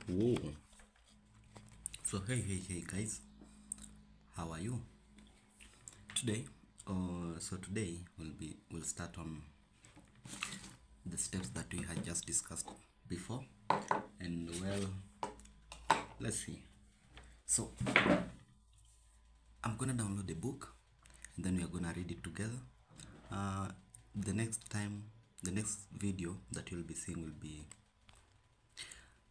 Whoa. So hey guys, how are you today? Today we'll start on the steps that we had just discussed before, and well, let's see. So I'm gonna download the book, and then we are gonna read it together. The next video that you'll be seeing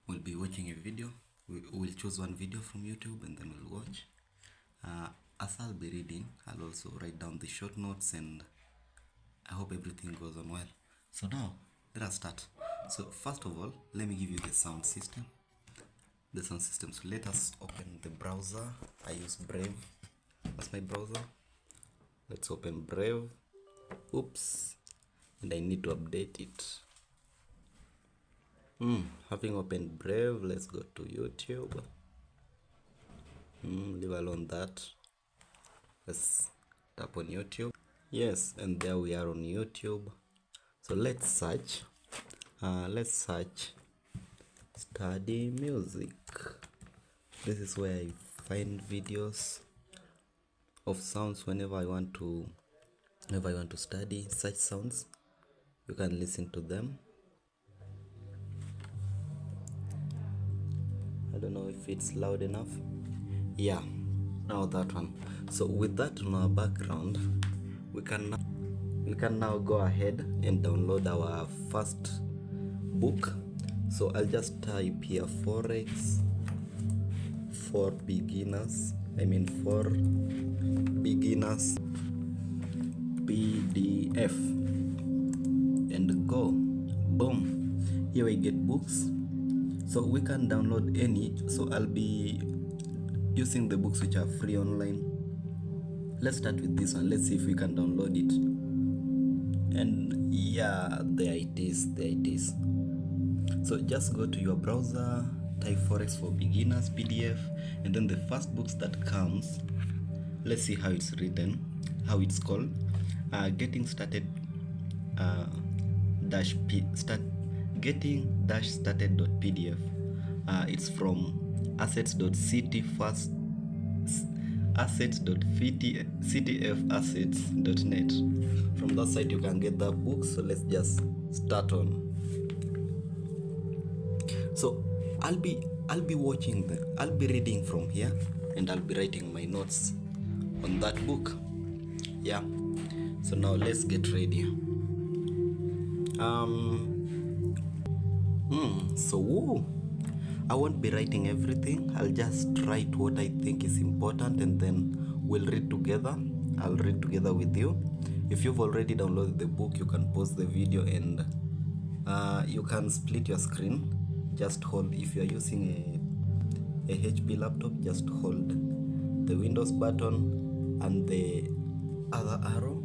we'll be watching a video. We'll choose one video from YouTube and then we'll watch. As I'll be reading, I'll also write down the short notes, and I hope everything goes on well. So now, let us start. So first of all, let me give you the sound system. The sound system. So let us open the browser. I use Brave as my browser. Let's open Brave. Oops. And I need to update it. Having opened Brave, let's go to YouTube. Leave alone that. Let's tap on YouTube. Yes, and there we are on YouTube. So let's search. Study music. This is where I find videos of sounds whenever I want to study such sounds. You can listen to them. I don't know if it's loud enough. Yeah, now that one. So with that on our background, we can now go ahead and download our first book. So I'll just type here Forex for beginners. For beginners PDF, and go. Boom. Here we get books. So we can download any. So I'll be using the books which are free online. Let's start with this one. Let's see if we can download it. And yeah, there it is. So just go to your browser, type Forex for beginners PDF, and then the first books that comes, let's see how it's written, how it's called. Getting started started.pdf. It's from assets.ctfassets.net. From that site you can get that book. So let's just start on. So I'll be reading from here, and I'll be writing my notes on that book. Yeah. So now let's get ready. I won't be writing everything. I'll just write what I think is important, and then we'll read together. I'll read together with you. If you've already downloaded the book, you can pause the video and you can split your screen. Just hold, if you're using a HP laptop, just hold the Windows button and the other arrow,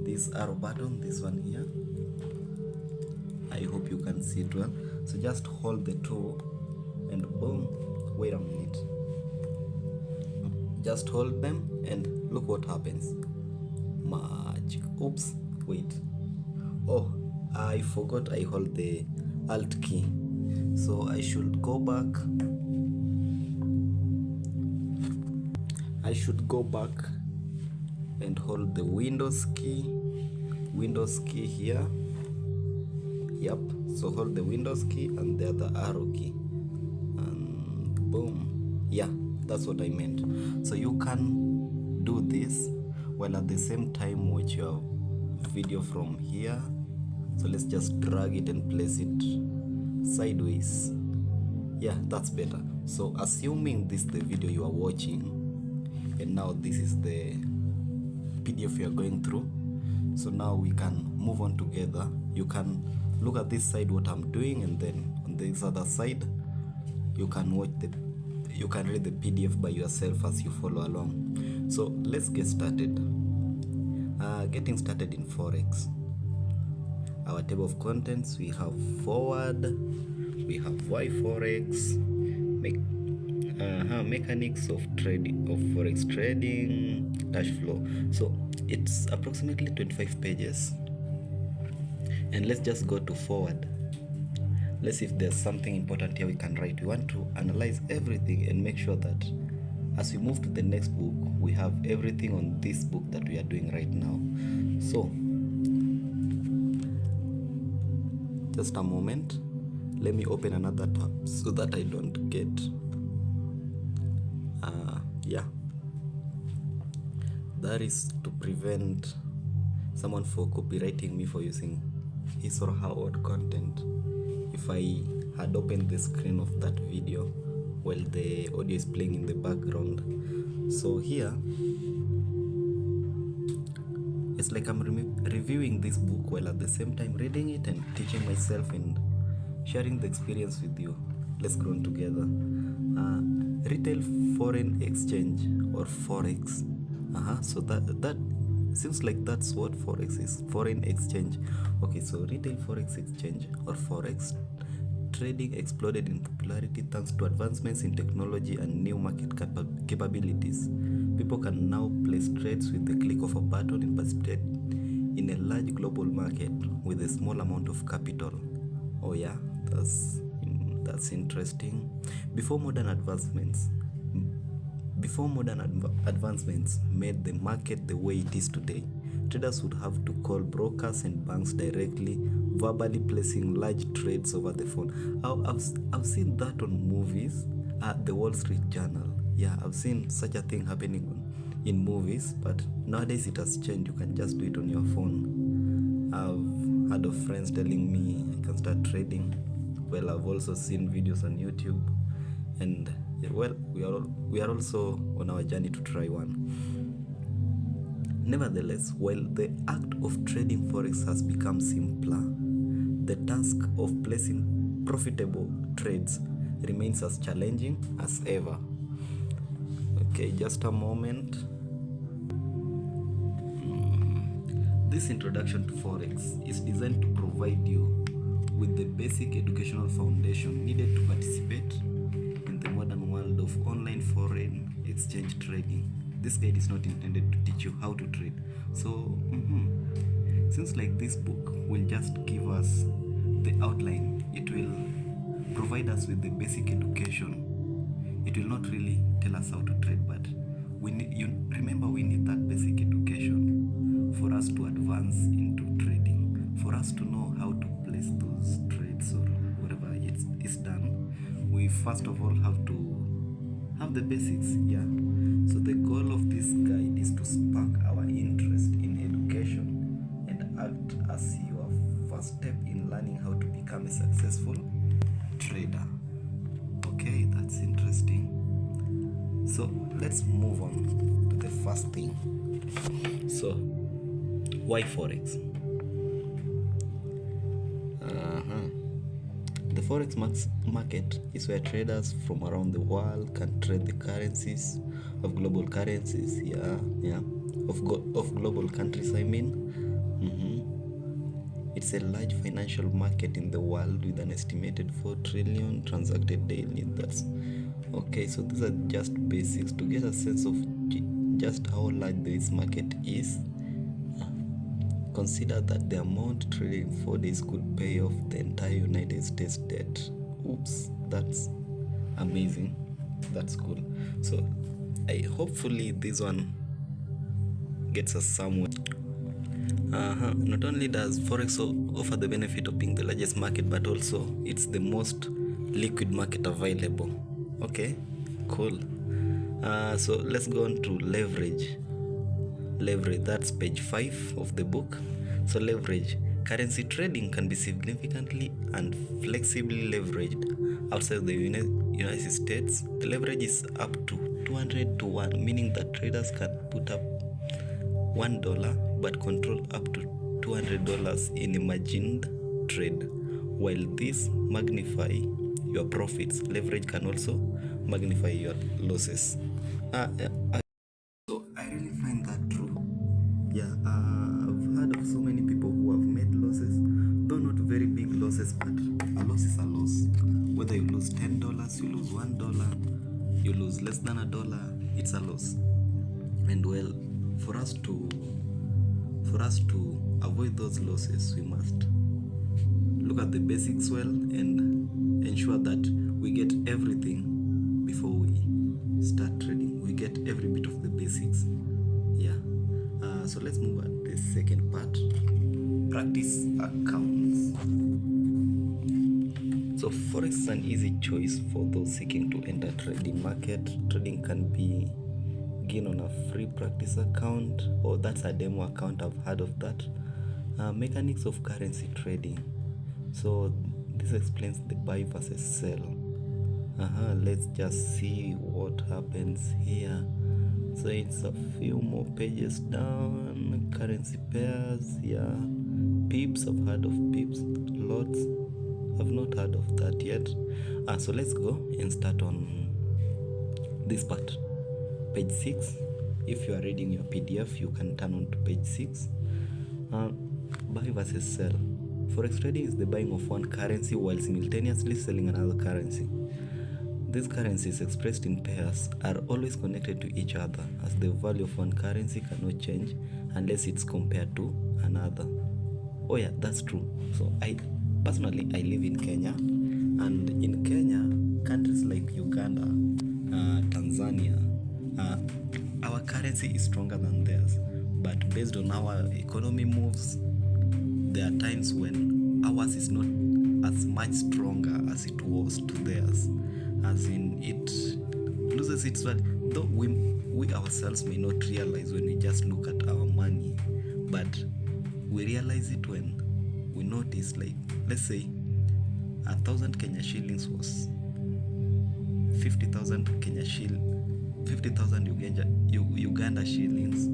this arrow button, this one here. I hope you can see it well. So just hold the two and boom. Wait a minute. Just hold them and look what happens. Magic. Oops. Wait. Oh, I forgot I hold the Alt key. So I should go back. And hold the Windows key here. Yep. So hold the Windows key and the other arrow key, and boom. Yeah, that's what I meant. So you can do this while at the same time watch your video from here. So let's just drag it and place it sideways. Yeah, that's better. So assuming this is the video you are watching, and now this is the PDF you are going through. So now we can move on together. You can look at this side what I'm doing, and then on this other side you can read the PDF by yourself as you follow along. So let's get started. Getting started in Forex. Our table of contents, we have forward, we have why Forex, mechanics of trading, of Forex trading, cash flow. So it's approximately 25 pages. And let's just go to forward. let's see if there's something important here we can write. We want to analyze everything and make sure that as we move to the next book, we have everything on this book that we are doing right now. So just a moment, let me open another tab so that I don't get that is to prevent someone for copywriting me for using his or her own content. If I had opened the screen of that video while the audio is playing in the background. So here it's like I'm reviewing this book while at the same time reading it and teaching myself and sharing the experience with you. Let's grow together. Retail foreign exchange or Forex. So that seems like that's what Forex is. Foreign exchange. Okay, so retail Forex exchange or Forex trading exploded in popularity thanks to advancements in technology and new market capabilities. People can now place trades with the click of a button and participate in a large global market with a small amount of capital. Oh yeah, that's interesting. Before modern advancements made the market the way it is today, traders would have to call brokers and banks directly, verbally placing large trades over the phone. I've seen that on movies, the Wall Street Journal. Yeah, I've seen such a thing happening in movies, but nowadays it has changed. You can just do it on your phone. I've heard of friends telling me I can start trading. Well, I've also seen videos on YouTube, and well, we are also on our journey to try one. Nevertheless, while the act of trading Forex has become simpler, the task of placing profitable trades remains as challenging as ever. Okay, just a moment. This introduction to Forex is designed to provide you with the basic educational foundation needed to participate in the modern world of online foreign exchange trading. This guide is not intended to teach you how to trade. So, seems like this book will just give us the outline. It will provide us with the basic education. It will not really tell us how to trade, but we need that basic education for us to advance into trading, for us to know how to place those trades or whatever it's done. We first of all have to have the basics. So the goal of this guide is to spark our interest in education and act as your first step in learning how to become a successful trader. Okay, that's interesting. So let's move on to the first thing. So why Forex? The Forex market is where traders from around the world can trade the currencies of global currencies, of global countries, I mean. It's a large financial market in the world with an estimated 4 trillion transacted daily. That's okay. So these are just basics to get a sense of just how large this market is. Consider that the amount traded in 4 days could pay off the entire United States debt. Oops, that's amazing. That's cool. So hopefully this one gets us somewhere. Not only does Forex offer the benefit of being the largest market, but also it's the most liquid market available. Okay, cool. So let's go on to leverage. That's page 5 of the book. So leverage. Currency trading can be significantly and flexibly leveraged outside the United States. The leverage is up to 200 to 1, meaning that traders can put up $1 but control up to $200 in a margined trade. While this magnify your profits, leverage can also magnify your losses. So I really find that true. I've heard of so many people who have made losses, though not very big losses, but a loss is a loss. Whether you lose $10, you lose $1, you lose less than $1, it's a loss. And well, for us to avoid those losses, we must look at the basics well and ensure that we get everything before we start trading. We get every bit of the basics. Yeah. So let's move at the second part. Practice accounts. So Forex is an easy choice for those seeking to enter trading market. Trading can be begin on a free practice account, or that's a demo account. I've heard of that. Mechanics of currency trading. So this explains the buy versus sell. Let's just see what happens here. So it's a few more pages down. Currency pairs, yeah. Pips, I've heard of pips. Lots, I've not heard of that yet. So let's go and start on this part. Page 6. If you are reading your PDF, you can turn on to page 6. Buy versus sell. Forex trading is the buying of one currency while simultaneously selling another currency. These currencies expressed in pairs are always connected to each other, as the value of one currency cannot change unless it's compared to another. Oh yeah, that's true. So I personally live in Kenya, and in Kenya, countries like Uganda, Tanzania, our currency is stronger than theirs. But based on how our economy moves, there are times when ours is not as much stronger as it was to theirs. As in, it loses its value. Though we ourselves may not realize when we just look at our money, but we realize it when we notice, like, let's say 1,000 Kenya shillings was 50,000 Uganda shillings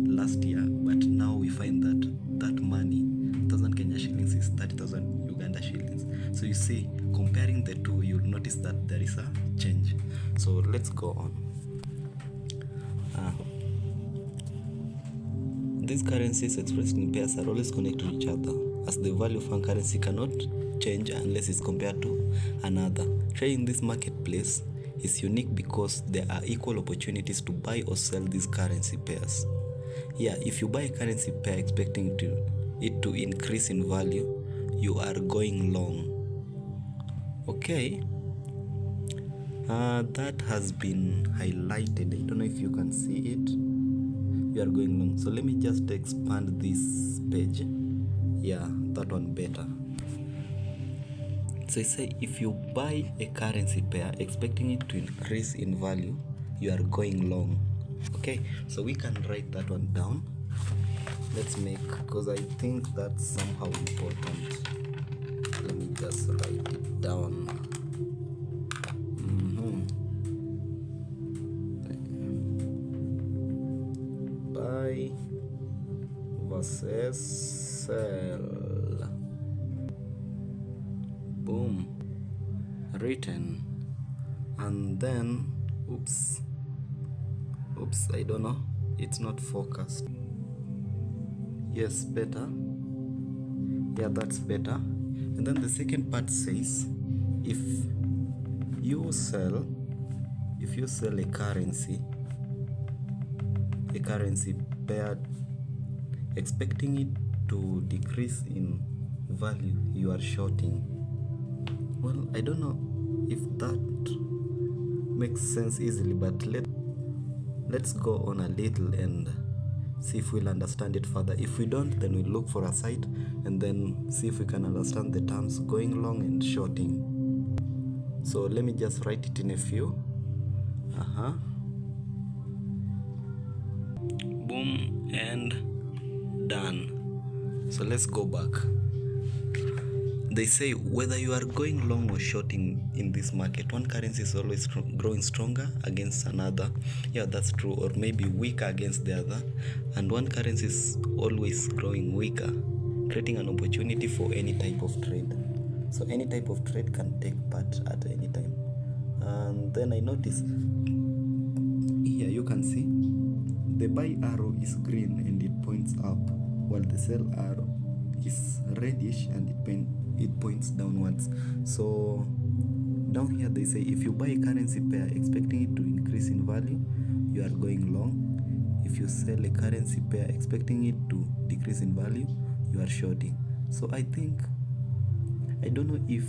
last year, but now we find that money, 1,000 Kenya shillings, is 30,000 Uganda shillings. So you see, comparing the two, you'll notice that there is a change. So let's go on. These currencies expressed in pairs are always connected to each other, as the value of one currency cannot change unless it's compared to another. Trading in this marketplace is unique because there are equal opportunities to buy or sell these currency pairs. Yeah, if you buy a currency pair expecting it to increase in value, you are going long. Okay, that has been highlighted. I don't know if you can see it. You are going long. So let me just expand this page. Yeah, that one better. So I say, if you buy a currency pair expecting it to increase in value, you are going long. Okay, so we can write that one down. Let's make, because I think that's somehow important. Let me just write it down. Buy versus sell. Boom. Written. And then, oops, I don't know, it's not focused. Yes, better. Yeah, that's better. And then the second part says, if you sell a currency pair expecting it to decrease in value, you are shorting. Well, I don't know if that makes sense easily, but let's go on a little and see if we'll understand it further. If we don't, then we'll look for a site and then see if we can understand the terms going long and shorting. So let me just write it in a few. Boom, and done. So let's go back. They say whether you are going long or shorting in this market, one currency is always growing stronger against another. Yeah, that's true. Or maybe weaker against the other. And one currency is always growing weaker, creating an opportunity for any type of trade. So any type of trade can take part at any time. And then I notice here you can see the buy arrow is green and it points up, while the sell arrow is reddish and it points downwards. So down here they say, if you buy a currency pair expecting it to increase in value, you are going long. If you sell a currency pair expecting it to decrease in value, you are shorting. So I don't know if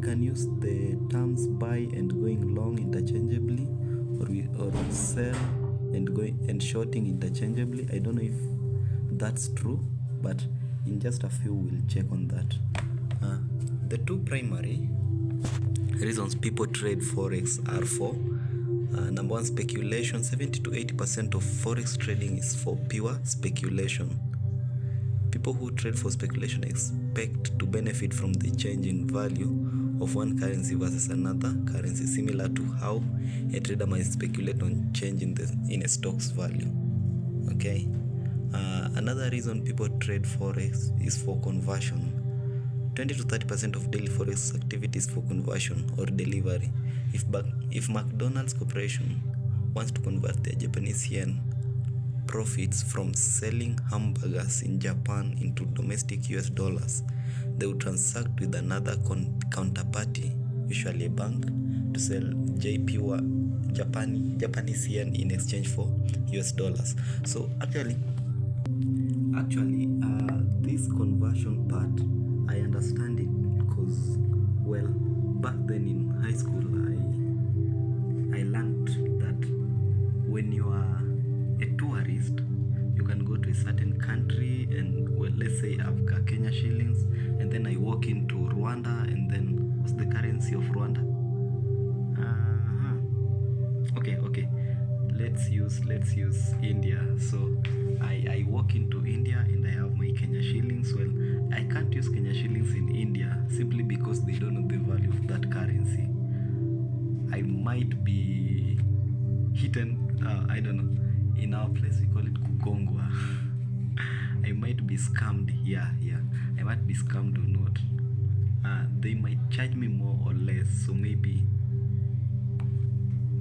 can use the terms buy and going long interchangeably, or we sell and going and shorting interchangeably. I don't know if that's true, but in just a few we'll check on that. The two primary reasons people trade Forex are for number one, speculation. 70 to 80% of Forex trading is for pure speculation. People who trade for speculation expect to benefit from the change in value of one currency versus another currency, similar to how a trader might speculate on change in a stock's value. Okay. Another reason people trade Forex is for conversion. 20 to 30% of daily Forex activity is for conversion or delivery. If McDonald's Corporation wants to convert their Japanese yen profits from selling hamburgers in Japan into domestic US dollars, they will transact with another counterparty, usually a bank, to sell Japanese yen in exchange for US dollars. So actually this conversion part, I understand it because, well, back then in high school I learned that when you are a tourist, you can go to a certain country and, well, let's say I've got Kenya shillings, and then I walk into Rwanda, and then what's the currency of Rwanda? Okay, let's use India. So I walk into India and I have my Kenya shillings. Well, I can't use Kenya shillings in India simply because they don't know the value of that currency. I might be hidden, I don't know, in our place we call it kugongwa. I might be scammed. Yeah, I might be scammed or not. They might charge me more or less, so maybe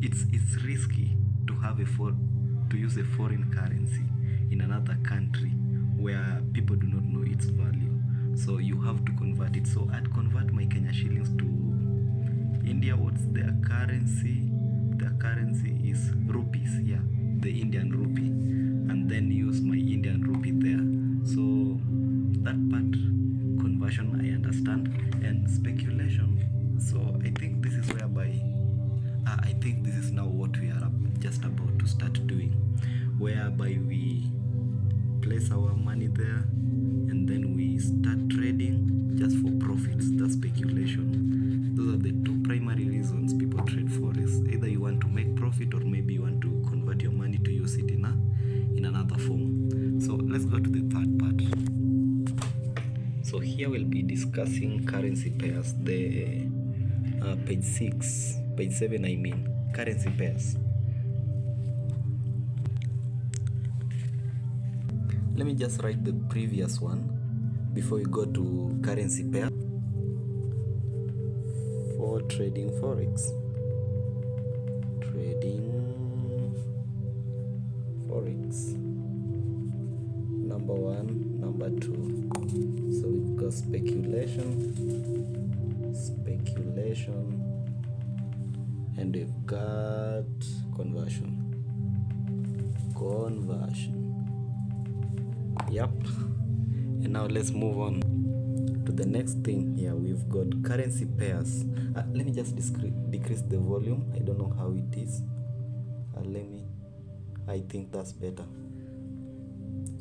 it's risky to use a foreign currency in another country where people do not know its value. So you have to convert it. So I'd convert my Kenya shillings to India. What's their currency? Their currency is rupees. Yeah, the Indian rupee, and then use my Indian rupee there. So that part, conversion, I understand, and speculation. So I think this is whereby I think this is now what we are just about to start doing, whereby we place our money there and then we start trading just for profits. That's speculation. Those are the two primary reasons people trade Forex. Either you want to make profit, or maybe you want to convert your money to use it in another form. So let's go to the third part. So here we'll be discussing currency pairs. The page 7, I mean, currency pairs. Let me just write the previous one before we go to currency pair. For trading Forex. Number 1, number 2. So we've got speculation, and we've got conversion. Yep. And now let's move on to the next thing here. We've got currency pairs. Let me just decrease the volume. I don't know how it is. I think that's better.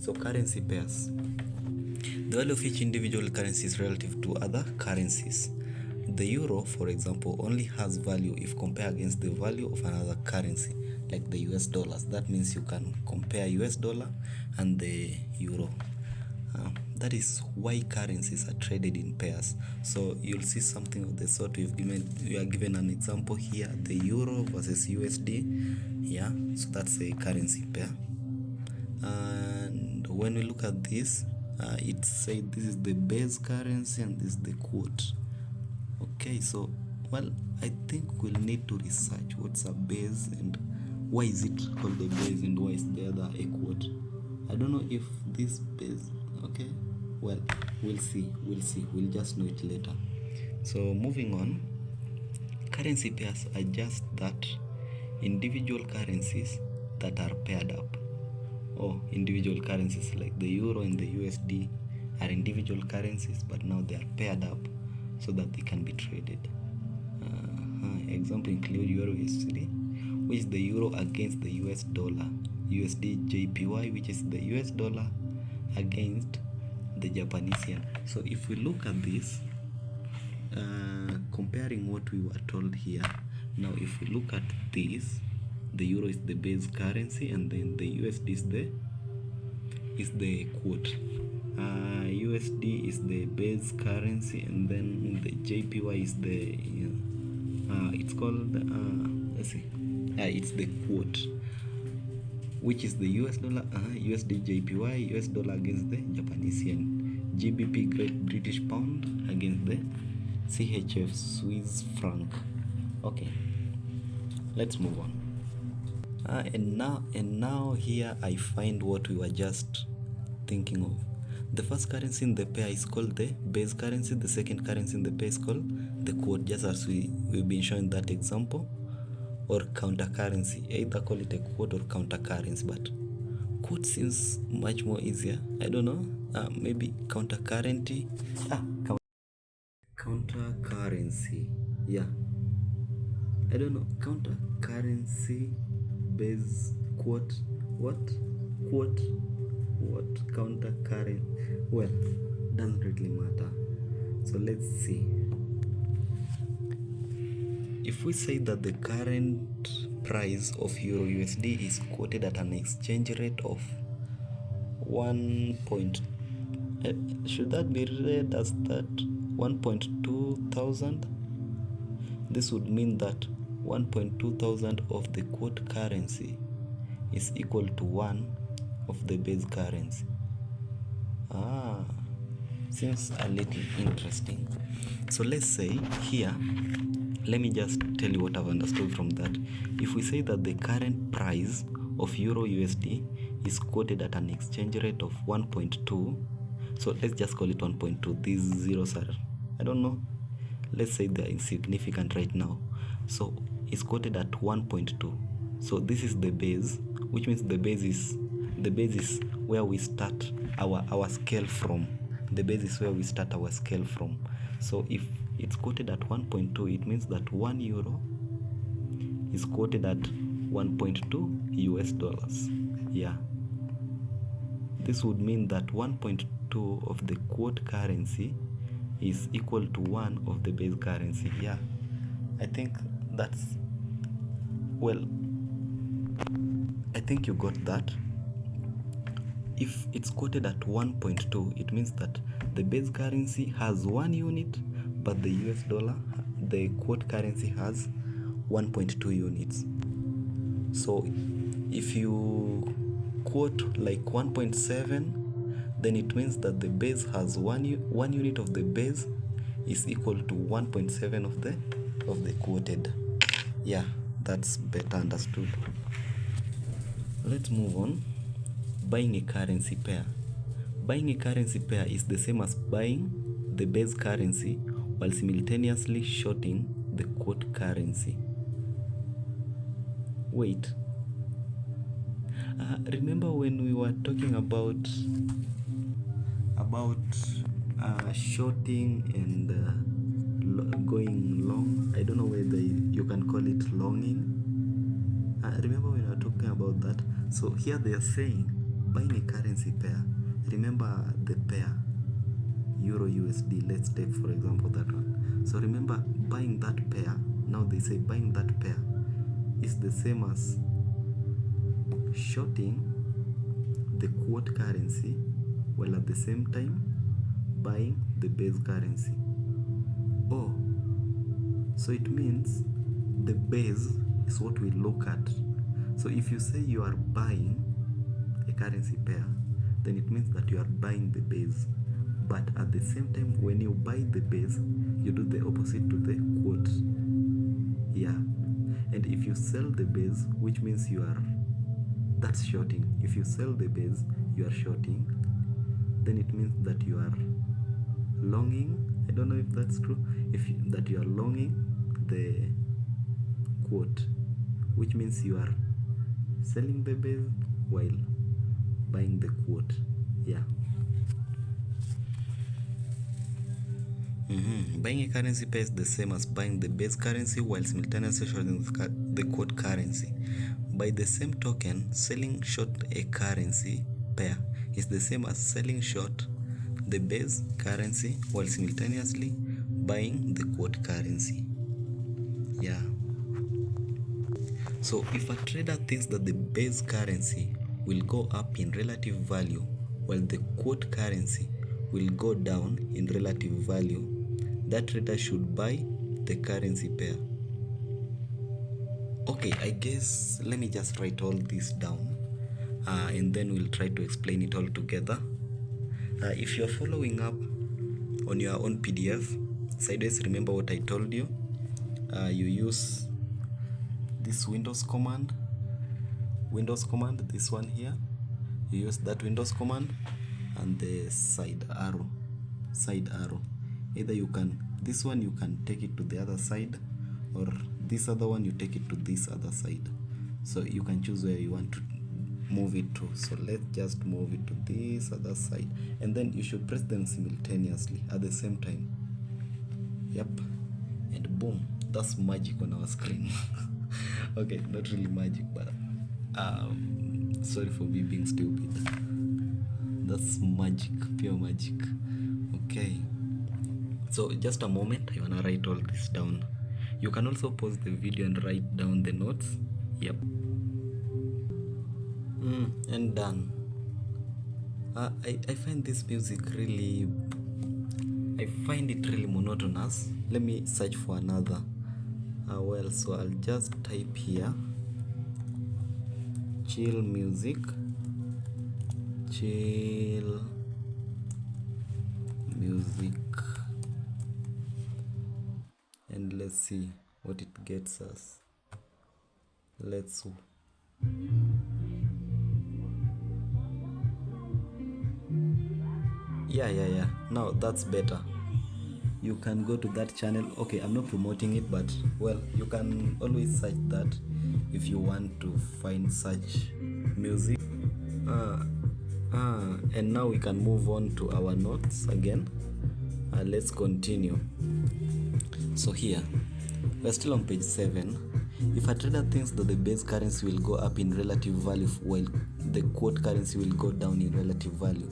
So currency pairs. The value of each individual currency is relative to other currencies. The euro, for example, only has value if compared against the value of another currency, like the US dollars. That means you can compare US dollar and the euro. That is why currencies are traded in pairs. So you'll see something of the sort. We are given an example here, the euro versus USD. Yeah, so that's a currency pair. And when we look at this, it says this is the base currency and this is the quote. Okay, so, well, I think we'll need to research what's a base and why is it called the base and why is the other a quote. I don't know if this base, okay, well, we'll see, we'll just know it later. So moving on, currency pairs are just that, individual currencies that are paired up, or individual currencies like the euro and the USD are individual currencies, but now they are paired up so that they can be traded. Example include Euro USD, which is the euro against the US dollar, USD JPY, which is the US dollar against the Japanese yen. So if we look at this, comparing what we were told here, now if we look at this, the euro is the base currency, and then the USD is the quote. USD is the base currency, and then the JPY is the it's called let's see, it's the quote, which is the US dollar, USD JPY, US dollar against the Japanese yen, GBP Great British Pound against the CHF Swiss franc. Okay, let's move on. And now here I find what we were just thinking of. The first currency in the pair is called the base currency. The second currency in the pair is called the quote, just as we've been showing that example, or counter currency. Either call it a quote or counter currency, but quote seems much more easier. I don't know. Maybe counter currency. Counter currency. Yeah. I don't know. Counter currency base quote. What? Quote. What? Counter currency. Well, doesn't really matter. So let's see. If we say that the current price of Euro USD is quoted at an exchange rate of 1. Should that be read as that 1.2 thousand? This would mean that 1.2 thousand of the quote currency is equal to 1 of the base currency. Seems a little interesting. So let's say here, let me just tell you what I've understood from that. If we say that the current price of Euro USD is quoted at an exchange rate of 1.2, so let's just call it 1.2. These zeros are, I don't know, let's say they're insignificant right now. So it's quoted at 1.2. So this is the base, which means the base is where we start our scale from. The base is where we start our scale from. So if it's quoted at 1.2, it means that 1 euro is quoted at 1.2 US dollars. Yeah. This would mean that 1.2 of the quote currency is equal to 1 of the base currency. Yeah. I think that's, well, I think you got that. If it's quoted at 1.2, it means that the base currency has 1 unit, but the US dollar, the quote currency, has 1.2 units. So if you quote like 1.7, then it means that the base has 1 unit of the base is equal to 1.7 of the quoted. Yeah, that's better understood. Let's move on. Buying a currency pair. Buying a currency pair is the same as buying the base currency while simultaneously shorting the quote currency. Wait. Remember when we were talking about shorting and going long? I don't know whether you can call it longing. Remember when we were talking about that? So here they are saying buying a currency pair. Remember the pair Euro USD. Let's take for example that one. So remember buying that pair. Now they say buying that pair is the same as shorting the quote currency while at the same time buying the base currency. Oh, so it means the base is what we look at. So if you say you are buying a currency pair, then it means that you are buying the base. But at the same time, when you buy the base, you do the opposite to the quote. Yeah. And if you sell the base, which means that's shorting. If you sell the base, you are shorting. Then it means that you are longing. I don't know if that's true. That you are longing the quote, which means you are selling the base while buying the quote. Yeah. Buying a currency pair is the same as buying the base currency while simultaneously shorting the quote currency. By the same token, selling short a currency pair is the same as selling short the base currency while simultaneously buying the quote currency. Yeah. So if a trader thinks that the base currency will go up in relative value while the quote currency will go down in relative value, that trader should buy the currency pair. Okay, I guess let me just write all this down and then we'll try to explain it all together. If you're following up on your own PDF, sideways, remember what I told you. You use this Windows command, this one here. You use that Windows command and the side arrow. Either you can, this one you can take it to the other side, or this other one you take it to this other side. So you can choose where you want to move it to. So let's just move it to this other side, and then you should press them simultaneously at the same time. Yep, and boom, that's magic on our screen. Okay, not really magic, but sorry for me being stupid. That's magic, pure magic. Okay, so just a moment, I wanna write all this down. You can also pause the video and write down the notes. Yep. And done. I find this music really, I find it really monotonous. Let me search for another. Well, so I'll just type here chill music, and let's see what it gets us. Let's yeah, now that's better. You can go to that channel. Okay, I'm not promoting it, but well, you can always search that if you want to find such music. And now we can move on to our notes again. Let's continue. So here we're still on page 7. If a trader thinks that the base currency will go up in relative value while the quote currency will go down in relative value,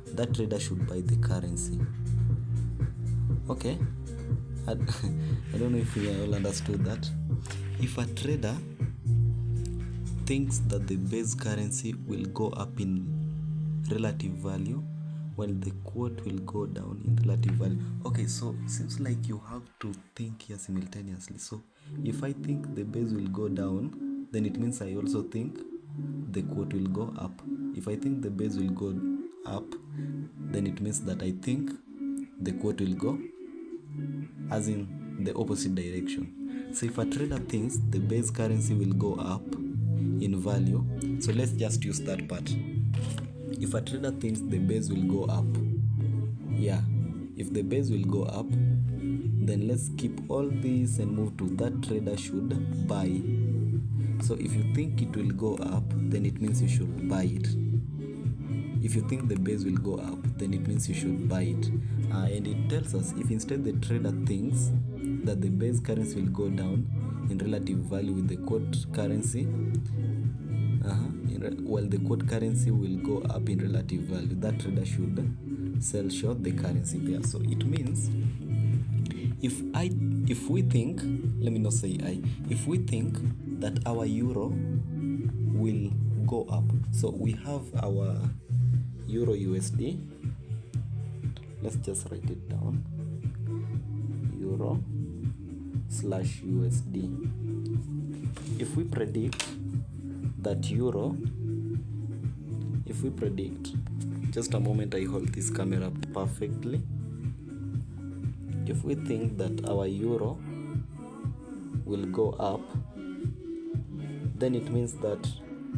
that trader should buy the currency. Okay, I don't know if we all understood that. If a trader thinks that the base currency will go up in relative value while the quote will go down in relative value. Okay, so seems like you have to think here simultaneously. So if I think the base will go down, then it means I also think the quote will go up. If I think the base will go up, then it means that I think the quote will go as in the opposite direction. So if a trader thinks the base currency will go up in value, so let's just use that part. If a trader thinks the base will go up, if the base will go up, then let's keep all this and move to that trader should buy. So if you think it will go up, then it means you should buy it. If you think the base will go up, then it means you should buy it. And it tells us if instead the trader thinks that the base currency will go down in relative value with the quote currency, while the quote currency will go up in relative value, that trader should sell short the currency pair. So it means if we think, let me not say if we think that our euro will go up, so we have our euro USD, let's just write it down, euro / USD. If we predict that euro, just a moment, I hold this camera perfectly. If we think that our euro will go up, then it means that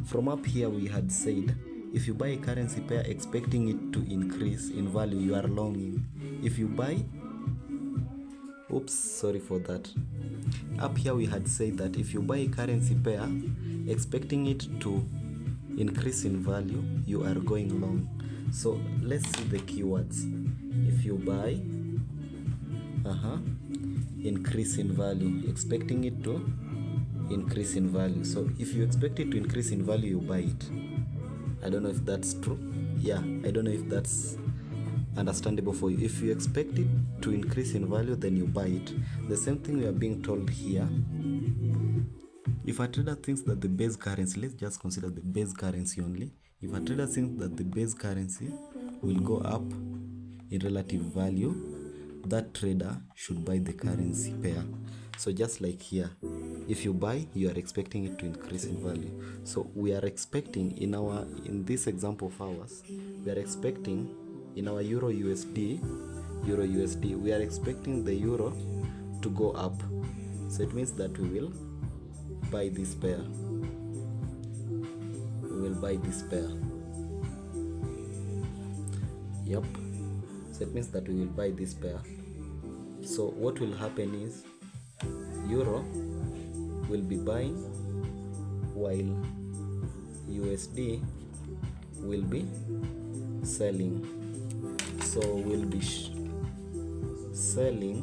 from up here we had said if you buy a currency pair expecting it to increase in value, you are longing. If you buy, sorry for that. Up here we had said that if you buy a currency pair expecting it to increase in value, you are going long. So let's see the keywords. If you buy increase in value, expecting it to increase in value. So if you expect it to increase in value, you buy it. I don't know if that's true. Yeah, I don't know if that's understandable for you. If you expect it to increase in value, then you buy it. The same thing we are being told here. If a trader thinks that the base currency, let's just consider the base currency only. If a trader thinks that the base currency will go up in relative value, that trader should buy the currency pair. So just like here, if you buy, you are expecting it to increase in value. So we are expecting in this example of ours, we are expecting in our Euro USD, we are expecting the euro to go up. So it means that we will buy this pair. We will buy this pair. Yep. So it means that we will buy this pair. So what will happen is euro will be buying while USD will be selling. So we'll be selling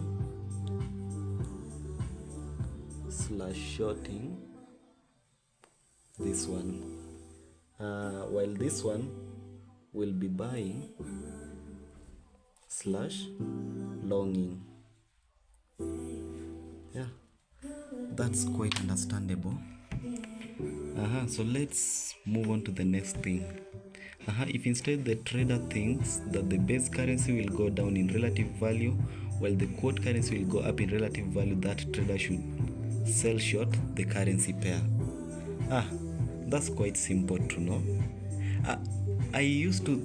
/ shorting this one, while this one will be buying / longing. Yeah, that's quite understandable. So let's move on to the next thing. If instead the trader thinks that the base currency will go down in relative value while the quote currency will go up in relative value, that trader should sell short the currency pair. That's quite simple to know. I used to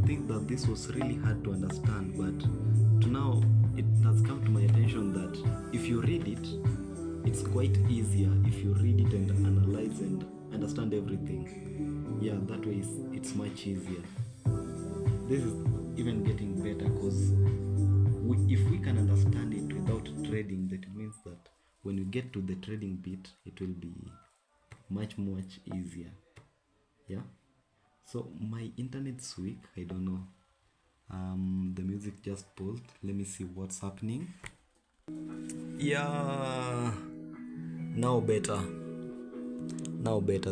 think that this was really hard to understand, but to now it has come to my attention that if you read it, it's quite easier if you read it and analyze and understand everything. Yeah, that way it's much easier. This is even getting better because if we can understand it without trading, that means that when you get to the trading bit, it will be much easier. Yeah. So my internet's weak. I don't know. The music just paused. Let me see what's happening. Yeah. Now better.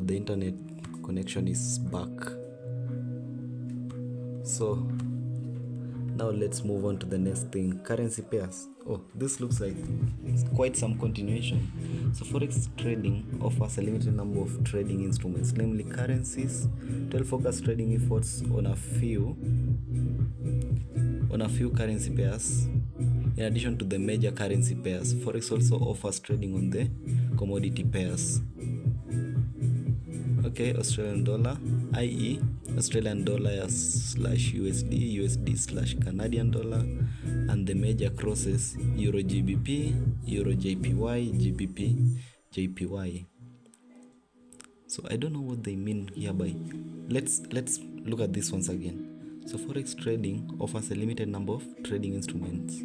The internet connection is back. So now let's move on to the next thing, currency pairs. This looks like it's quite some continuation. So Forex trading offers a limited number of trading instruments, namely currencies, to help focus trading efforts on a few currency pairs. In addition to the major currency pairs, Forex also offers trading on the commodity pairs. Okay, Australian dollar, i.e. Australian dollar / USD, USD / Canadian dollar, and the major crosses Euro GBP, Euro JPY, GBP, JPY. So I don't know what they mean hereby. Let's look at this once again. So Forex trading offers a limited number of trading instruments,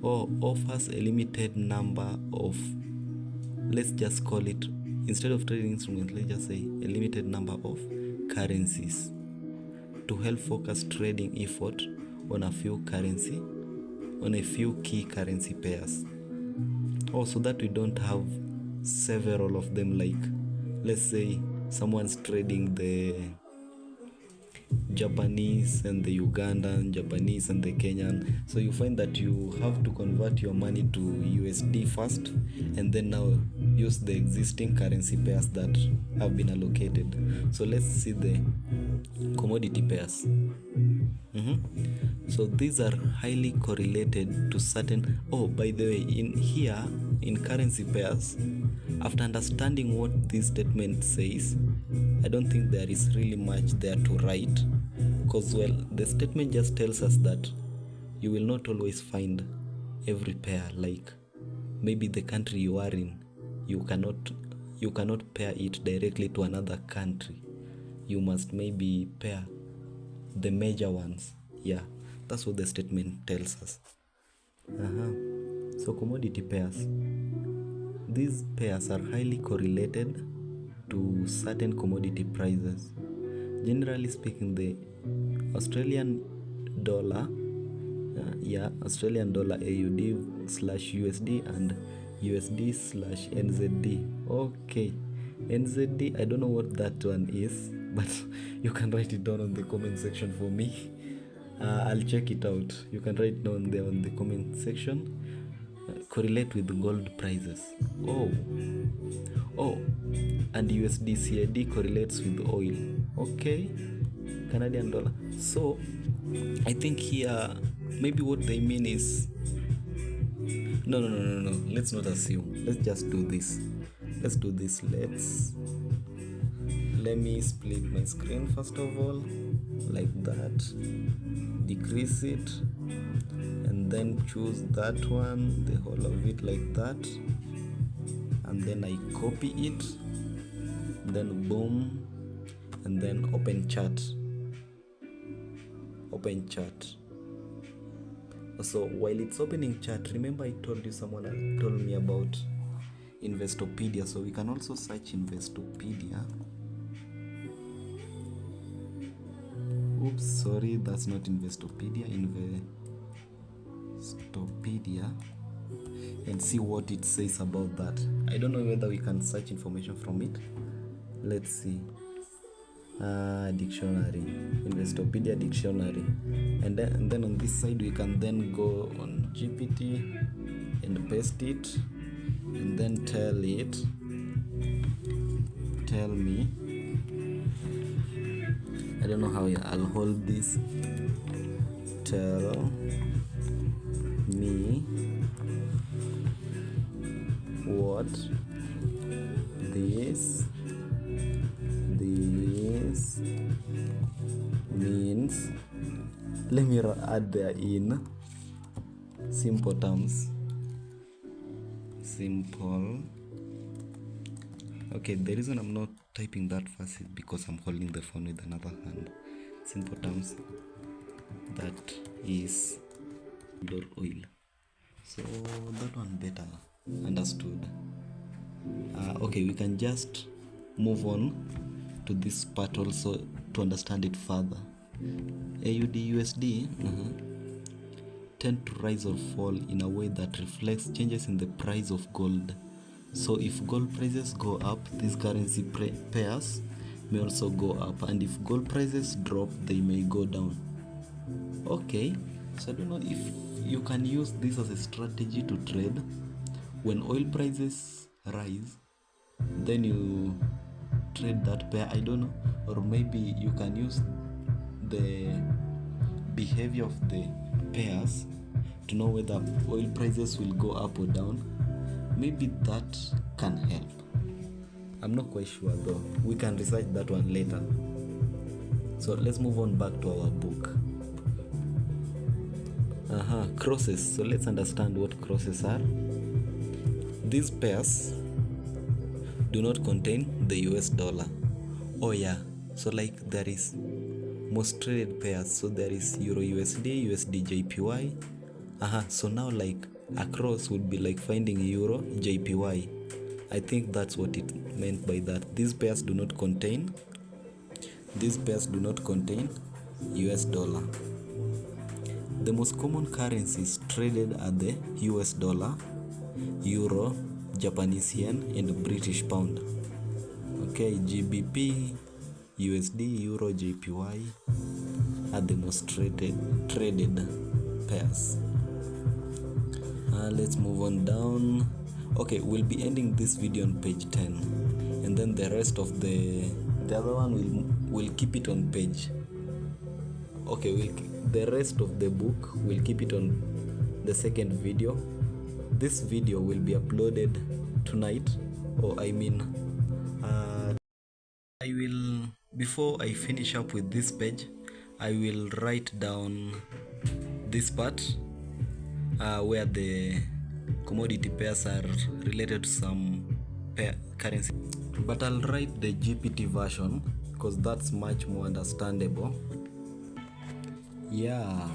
or offers a limited number of, let's just call it, instead of trading instruments, let's just say a limited number of currencies to help focus trading effort on a few key currency pairs. So that we don't have several of them, like let's say someone's trading the Japanese and the Ugandan, Japanese and the Kenyan. So you find that you have to convert your money to USD first and then now use the existing currency pairs that have been allocated. So let's see the commodity pairs. So these are highly correlated to certain. By the way, in currency pairs, after understanding what this statement says, I don't think there is really much there to write, because the statement just tells us that you will not always find every pair. Like maybe the country you are in, you cannot pair it directly to another country. You must maybe pair the major ones. Yeah, that's what the statement tells us. So commodity pairs. These pairs are highly correlated to certain commodity prices. Generally speaking, the Australian dollar Yeah, Australian dollar AUD/USD and USD/NZD. Okay, NZD, I don't know what that one is, but you can write it down on the comment section for me. I'll check it out. You can write down there on the comment section. Correlate with gold prices. Oh, and USD CAD correlates with oil. Okay, Canadian dollar. So I think here maybe what they mean is no. Let's not assume. Let's just do this. Let me split my screen first of all, like that. Decrease it, and then choose that one, the whole of it like that, and then I copy it, then boom, and then open chart. So while it's opening chart, remember I told you someone told me about Investopedia, so we can also search Investopedia. Oops, sorry, that's not Investopedia. Investopedia, and see what it says about that. I don't know whether we can search information from it. Let's see. Dictionary, Investopedia dictionary, and then on this side we can then go on GPT and paste it, and then tell me, I don't know how I'll hold this. Tell me what this means. Let me add there in simple terms. Okay, the reason I'm not typing that fast is because I'm holding the phone with another hand. Simple terms, that is oil. So that one better understood. Okay, we can just move on to this part also to understand it further. AUD USD tend to rise or fall in a way that reflects changes in the price of gold. So if gold prices go up, these currency pairs may also go up, and if gold prices drop, they may go down. Okay, so I don't know if you can use this as a strategy to trade. When oil prices rise, then you trade that pair, I don't know. Or maybe you can use the behavior of the pairs to know whether oil prices will go up or down. Maybe that can help. I'm not quite sure though. We can research that one later. So let's move on back to our book. Crosses. So let's understand what crosses are. These pairs do not contain the US dollar. Oh yeah, so like there is most traded pairs. So there is Euro USD, USD JPY. So now like a cross would be like finding Euro JPY. I think that's what it meant by that. These pairs do not contain US dollar. The most common currencies traded are the US dollar, Euro, Japanese yen, and British pound. Okay, GBP, USD, Euro, JPY are the most traded pairs. Let's move on down. Okay, we'll be ending this video on page 10, and then the rest of the other one we'll keep it on page. Okay, the rest of the book we'll keep it on the second video. This video will be uploaded tonight, I will, before I finish up with this page, I will write down this part where the commodity pairs are related to some currency, but I'll write the GPT version because that's much more understandable. Yeah,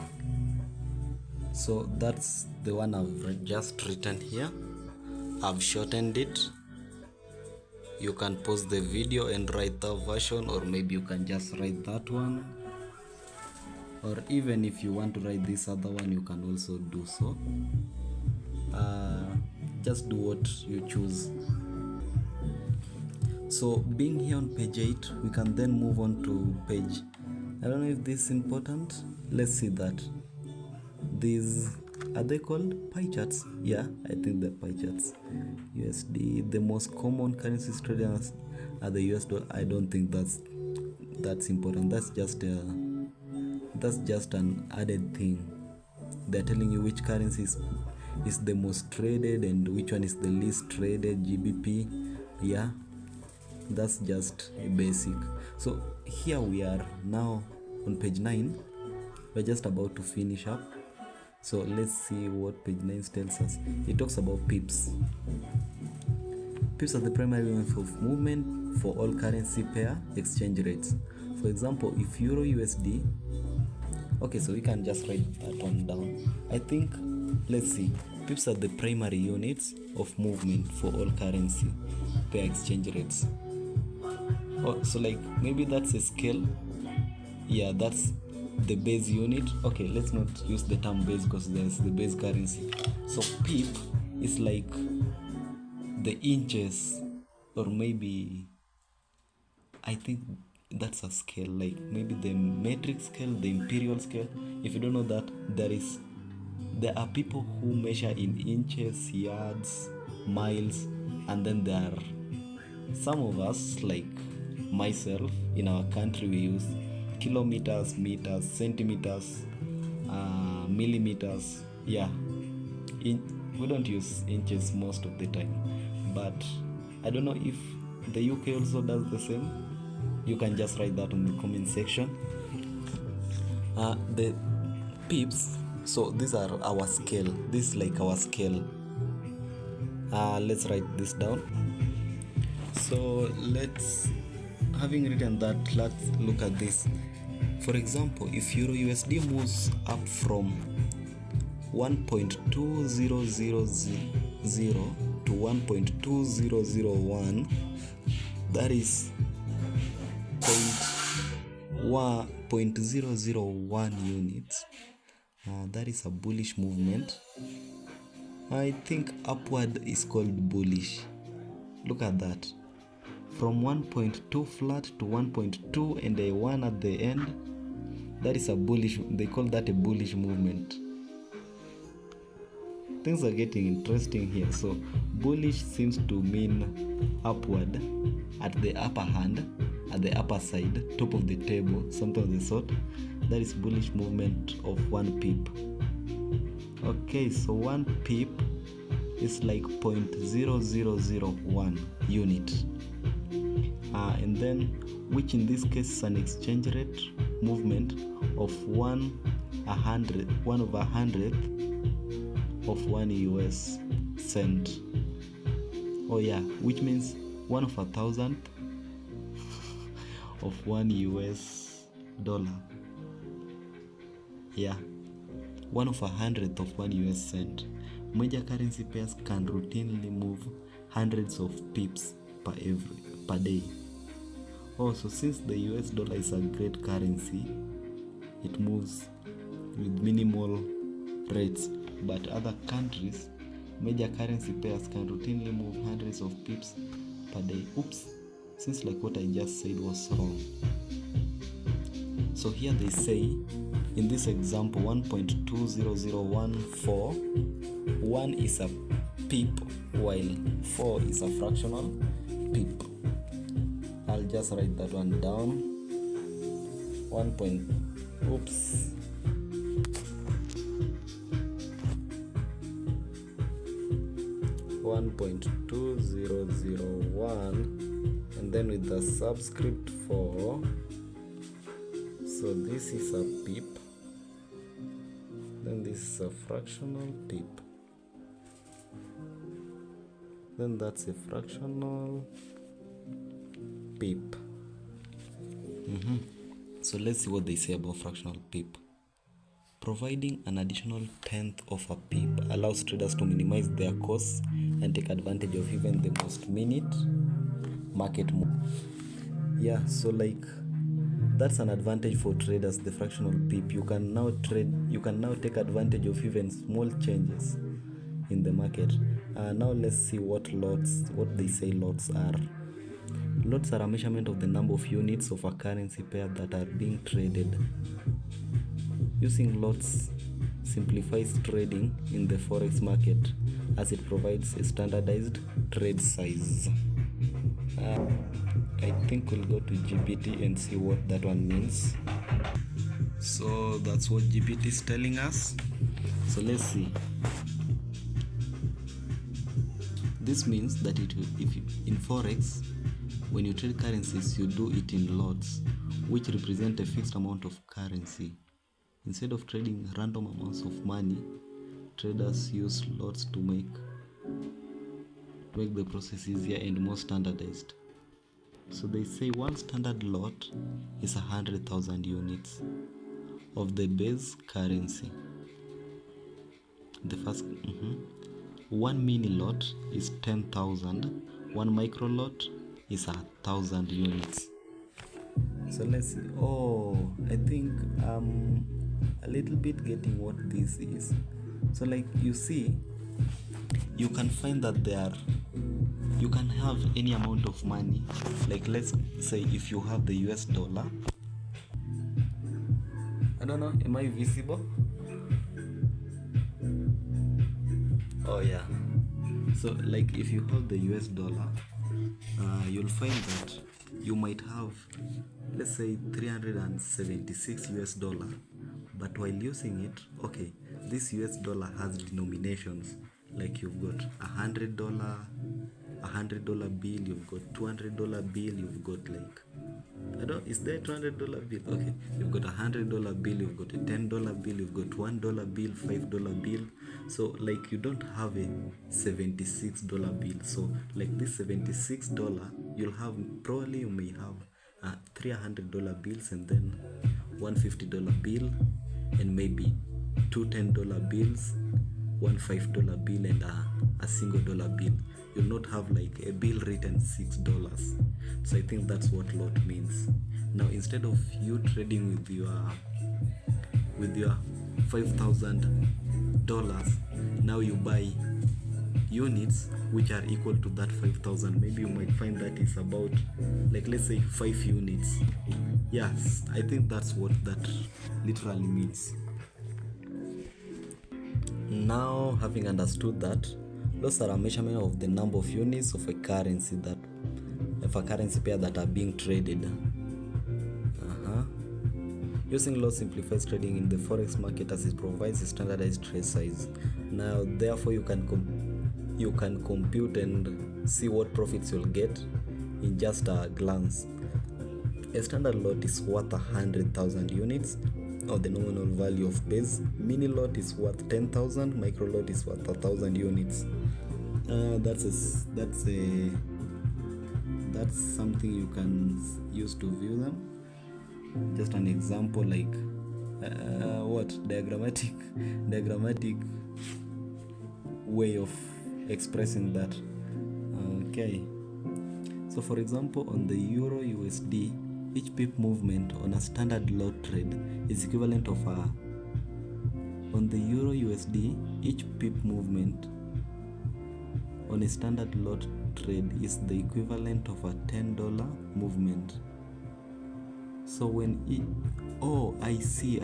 so that's the one I've just written here. I've shortened it. You can pause the video and write that version, or maybe you can just write that one. or even if you want to write this other one, you can also do so. Just do what you choose. So being here on page 8, we can then move on to page, I don't know if this is important. Let's see that. These, are they called pie charts? Yeah, I think they're pie charts. USD, the most common currencies traded are the US dollar. I don't think that's important. That's just an added thing. They're telling you which currency is the most traded and which one is the least traded. GBP. Yeah, that's just a basic. So here we are now on page 9. We're just about to finish up. So let's see what page 9 tells us. It talks about pips. Pips are the primary unit of movement for all currency pair exchange rates. For example, if Euro USD, okay, so we can just write that one down. I think, let's see, pips are the primary units of movement for all currency pair exchange rates. Oh, so like maybe that's a scale. Yeah, that's the base unit. Okay, let's not use the term base because there's the base currency. So pip is like the inches, or maybe I think that's a scale, like maybe the metric scale, the imperial scale. If you don't know that, there are people who measure in inches, yards, miles, and then there are some of us, like myself, in our country we use kilometers, meters, centimeters, millimeters. Yeah, we don't use inches most of the time, but I don't know if the UK also does the same. You can just write that on the comment section. The pips, so these are our scale. This is like our scale. Let's write this down. So having written that, let's look at this. For example, if Euro USD moves up from 1.2000 to 1.2001, that is 0.001 units. That is a bullish movement. I think upward is called bullish. Look at that. From 1.2 flat to 1.2 and a 1 at the end. That is a bullish, they call that a bullish movement. Things are getting interesting here. So bullish seems to mean upward at the upper hand, at the upper side, top of the table, something of the sort. That is bullish movement of 1 pip. Okay, so 1 pip is like 0.0001 unit. And then, which in this case is an exchange rate movement of 1/100th of 1 US cent. Oh yeah, which means 1/1000th of 1 US dollar. Yeah, 1/100th of 1 US cent. Major currency pairs can routinely move hundreds of pips per day. Also, since the US dollar is a great currency, it moves with minimal rates, but other countries, major currency pairs can routinely move hundreds of pips per day. Oops, seems like what I just said was wrong. So here they say, in this example, 1.20014, 1 is a pip while 4 is a fractional pip. I'll just write that one down. 1.2001, and then with the subscript 4. So this is a pip, then this is a fractional pip, then that's a fractional pip. So let's see what they say about fractional pip. Providing an additional tenth of a pip allows traders to minimize their costs and take advantage of even the most minute market move. Yeah, so like That's an advantage for traders, the fractional pip. You can now take advantage of even small changes in the market. Now let's see what they say lots are. Lots are a measurement of the number of units of a currency pair that are being traded. Using lots simplifies trading in the forex market as it provides a standardized trade size. I think we'll go to GPT and see what that one means. So that's what GPT is telling us. So let's see. This means that in forex, when you trade currencies, you do it in lots, which represent a fixed amount of currency. Instead of trading random amounts of money, traders use lots to make the process easier and more standardized. So they say one standard lot is 100,000 units of the base currency. The first one mini lot is 10,000. One micro lot is 1,000 units. So let's see. Oh, I think a little bit getting what this is. So like you see, you can find that you can have any amount of money. Like let's say if you have the US dollar. I don't know, am I visible? Oh yeah. So like if you have the US dollar, you'll find that you might have, let's say, 376 US dollar, but while using it, okay, this US dollar has denominations. Like you've got $100 bill, you've got $200 bill, you've got like, is there a $200 bill? Okay, you've got $100 bill, you've got a $10 bill, you've got $1 bill, $5 bill. So like you don't have a $76 bill. So like this $76, you may have $300 bills, and then $150 bill, and maybe two $10 bills, one $5 bill, and a single dollar bill. You'll not have like a bill written $6. So I think that's what lot means. Now instead of you trading with your $5,000, now you buy units which are equal to that 5,000. Maybe you might find that is about, like, let's say 5 units. Yes, I think that's what that literally means. Now, having understood that, lots are a measurement of the number of units of a currency pair that are being traded. Using lots simplifies trading in the forex market as it provides a standardized trade size. Now, therefore, you can compute and see what profits you'll get in just a glance. A standard lot is worth 100,000 units of the nominal value of base. Mini lot is worth 10,000. Micro lot is worth 1,000 units. That's something you can use to view them. Just an example, like diagrammatic way of expressing that. Okay, so for example, on the Euro USD, each pip movement on a standard lot trade is equivalent of on the Euro USD, each pip movement on a standard lot trade is the equivalent of a $10 movement. So I see.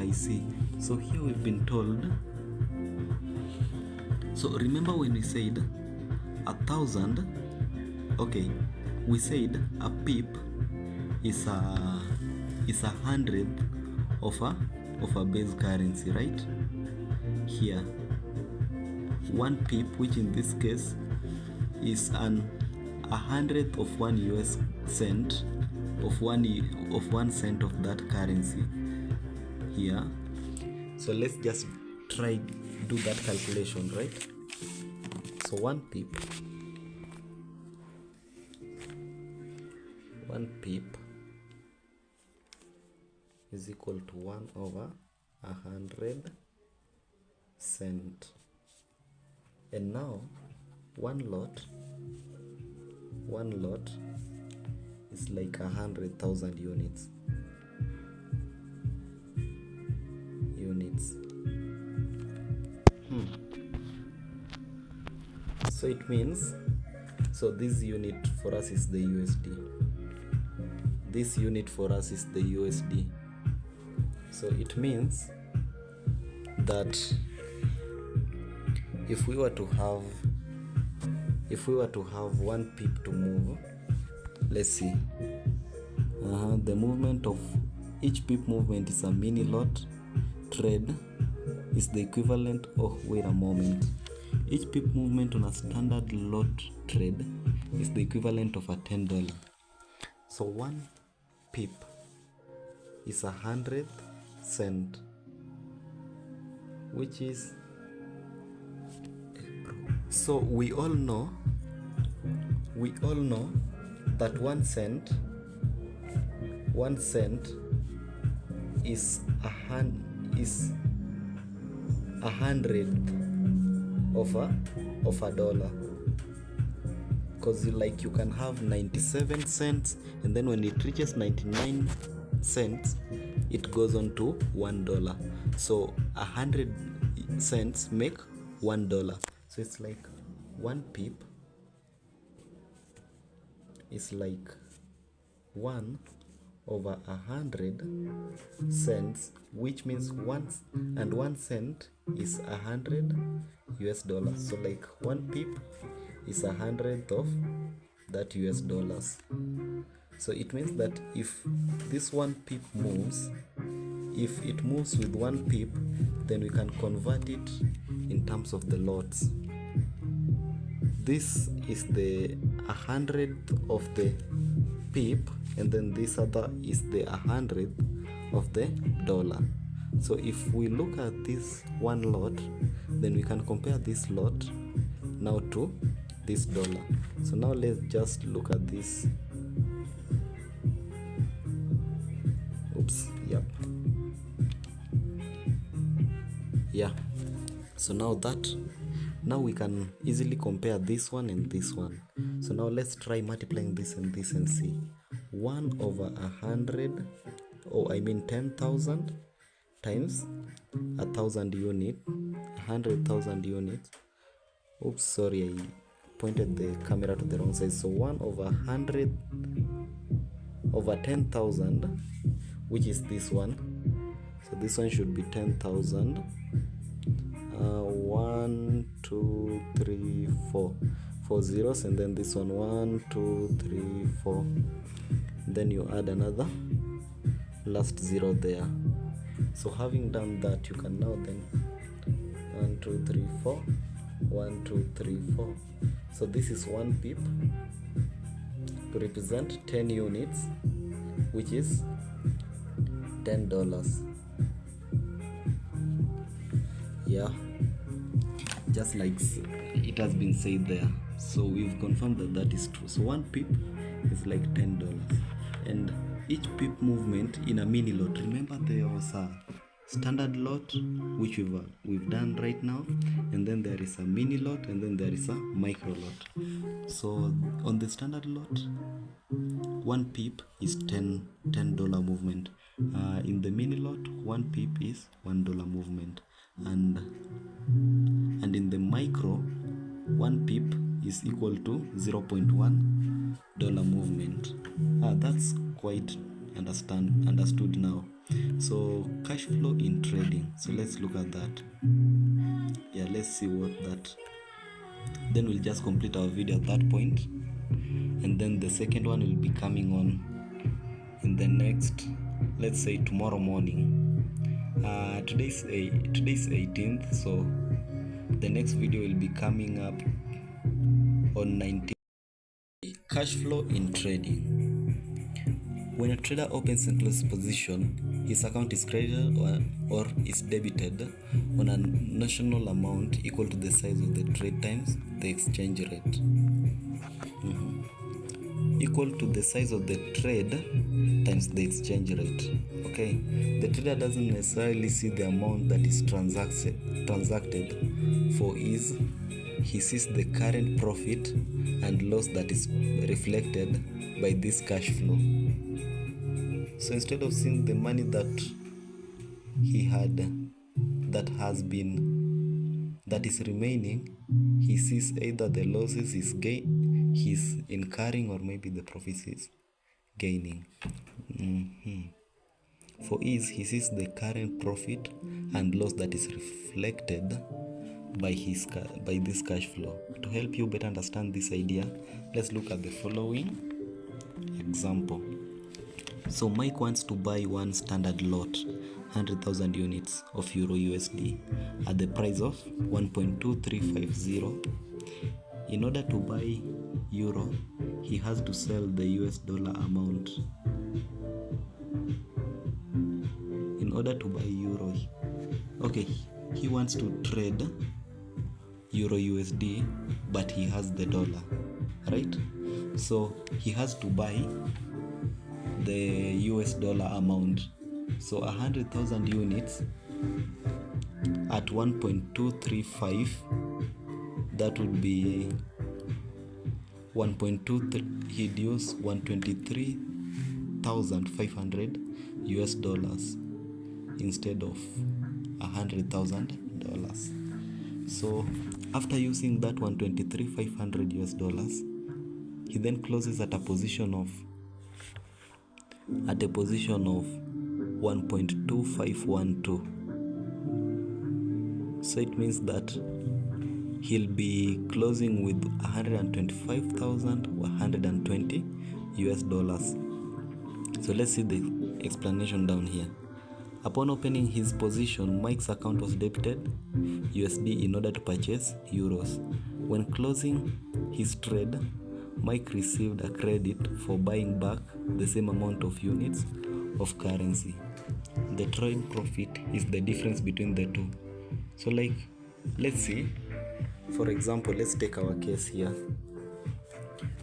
So here we've been told. So remember when we said 1,000? Okay, we said a pip is a hundredth of a base currency, right? Here, one pip, which in this case is a hundredth of one US cent of one cent of that currency here. So let's just try do that calculation, right? So one pip is equal to 1/100 cent. And now one lot is like 100,000 units. units. So it means, so this unit for us is the USD. This unit for us is the USD. So it means that if we were to have 1 pip to move, let's see, the movement of each pip movement is a mini lot trade is the equivalent of, wait a moment, each pip movement on a standard lot trade is the equivalent of a $10. So 1 pip is 100 cent, which is, so we all know that 1 cent is a hundredth of a dollar, because you can have 97 cents, and then when it reaches 99 cents it goes on to $1. So 100 cents make $1. So it's like 1 pip is like 1 over 100 cents, which means 1 cent is 100 US dollars. So like 1 pip is 100th of that US dollars. So it means that if this 1 pip moves, if it moves with 1 pip, then we can convert it in terms of the lots. This is the 100th of the pip, and then this other is the 100th of the dollar. So if we look at this one lot, then we can compare this lot now to this dollar. So now let's just look at this. Oops, yep. Yeah. So now we can easily compare this one and this one. So now let's try multiplying this and this and see. 1 over 100, 10,000 times 1,000 unit, 100,000 units. Oops, sorry, I pointed the camera to the wrong side. So 1 over 100 over 10,000, which is this one. So this one should be 10,000. 1, 2, 3, 4 zeros, and then this one 1, 2, 3, 4. Then you add another last 0 there. So having done that, you can now then 1, 2, 3, 4, 1, 2, 3, 4. So this is 1 pip to represent 10 units, which is $10. Yeah, just like it has been said there. So we've confirmed that that is true. So 1 pip is like $10, and each pip movement in a mini lot, remember there was a standard lot which we've done right now, and then there is a mini lot, and then there is a micro lot. So on the standard lot, 1 pip is $10 movement. In the mini lot, 1 pip is $1 movement, and in the micro, 1 pip is equal to $0.1 movement. That's quite understood now. So cash flow in trading, so let's look at that. Yeah, let's see what that, then we'll just complete our video at that point, and then the second one will be coming on in the next, let's say tomorrow morning. Today's 18th, so the next video will be coming up on 19th. Cash flow in trading. When a trader opens and closes position, his account is credited or is debited on a notional amount equal to the size of the trade times the exchange rate. Equal to the size of the trade times the exchange rate. Okay, the trader doesn't necessarily see the amount that is transacted for ease. He sees the current profit and loss that is reflected by this cash flow. So instead of seeing the money that he had that is remaining, he sees either the losses he's incurring, or maybe the profits is gaining. For ease, he sees the current profit and loss that is reflected by this cash flow. To help you better understand this idea, let's look at the following example. So Mike wants to buy one standard lot, 100,000 units of Euro USD at the price of 1.2350. In order to buy Euro, he has to sell the US dollar amount. In order to buy Euro, he wants to trade Euro USD, but he has the dollar, right? So he has to buy the US dollar amount. So 100,000 units at 1.235, that would be 1.23, he'd use 123,500 US dollars instead of $100,000. So after using that 123,500 US dollars, he then closes at a position of 1.2512. So it means that he'll be closing with 125,120 US dollars. So let's see the explanation down here. Upon opening his position, Mike's account was debited USD in order to purchase euros. When closing his trade, Mike received a credit for buying back the same amount of units of currency. The trade profit is the difference between the two. So let's see. For example, let's take our case here.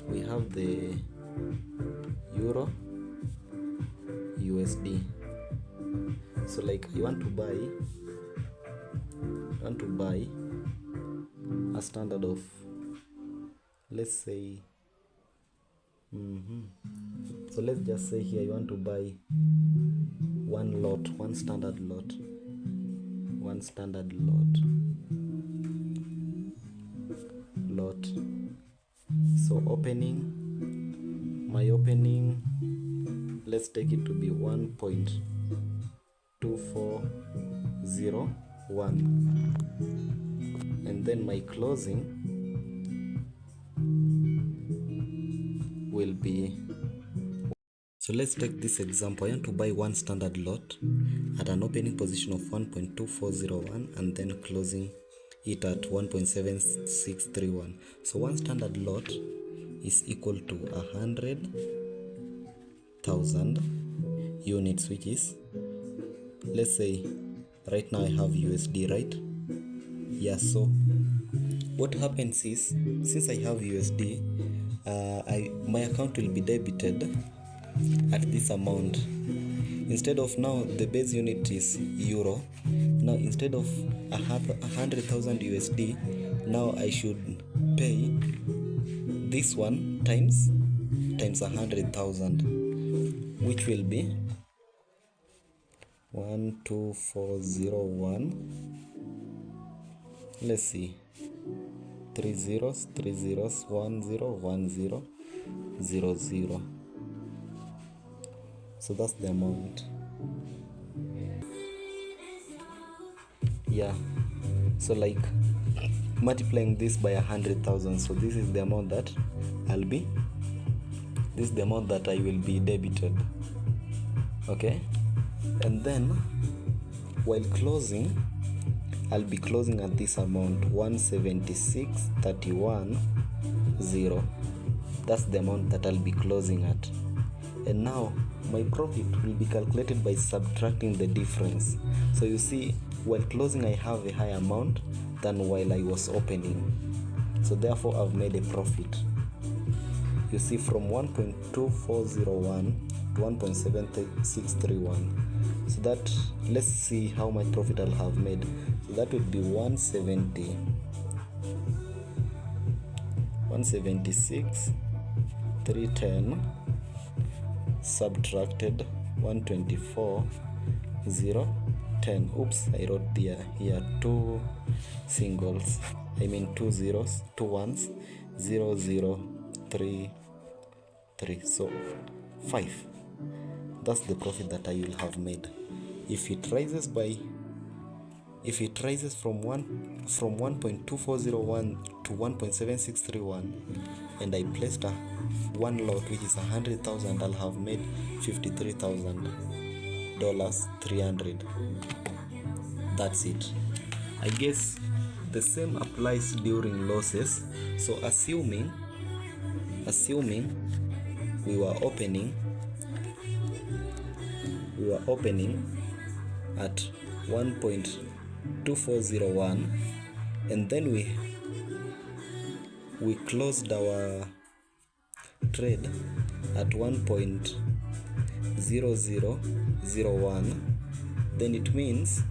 We have the Euro USD. So I want to buy a standard of, let's say, so let's just say here I want to buy one standard lot. So my opening, let's take it to be 1.2401, and then my closing will be. So let's take this example. I want to buy one standard lot at an opening position of 1.2401 and then closing it at 1.7631. So one standard lot is equal to 100,000 units, which is, let's say right now I have USD, right? Yeah, so what happens is, since I have USD, my account will be debited at this amount. Instead of, now the base unit is Euro. Now instead of 100,000 USD, now I should pay this one times 100,000, which will be 12401. Let's see, 3 zeros, 10, 00. So that's the amount. Yeah, so multiplying this by 100,000, so this is the amount that I will be debited. Okay, and then while closing, I'll be closing at this amount, 176.31.0. That's the amount that I'll be closing at. And now my profit will be calculated by subtracting the difference. So you see, while closing I have a higher amount than while I was opening. So therefore I've made a profit. You see, from 1.2401 to 1.7631. So that, let's see how much profit I'll have made. So that would be 176,310 subtracted 124,010. 10. Oops, I wrote here two singles, I mean two zeros, two ones, 0 0 3 3, so 5. That's the profit that I will have made. If it rises from 1.2401 to 1.7631, and I placed one lot which is 100,000, I'll have made $53,300. That's it. I guess the same applies during losses. So assuming we were opening at 1.2401, and then we closed our trade at 1.0001, then it means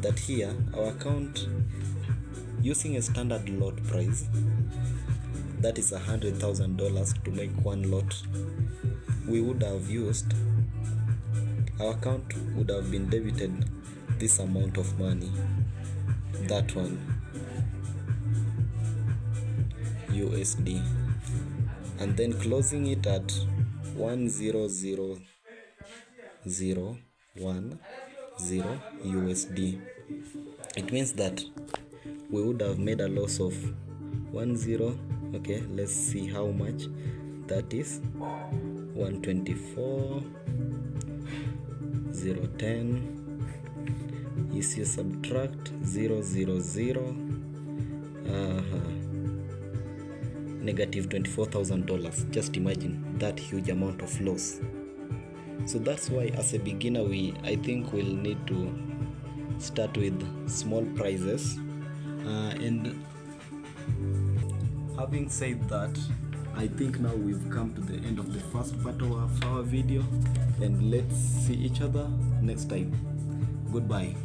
that here our account, using a standard lot price, that is $100,000 to make one lot, we would have used, our account would have been debited this amount of money, that one USD, and then closing it at 100,010 USD. It means that we would have made a loss of 10. Okay, let's see how much that is. 124,010. If you subtract 000, negative $24,000. Just imagine that huge amount of loss. So that's why as a beginner I think we'll need to start with small prizes, and having said that, I think now we've come to the end of the first part of our video, and let's see each other next time. Goodbye.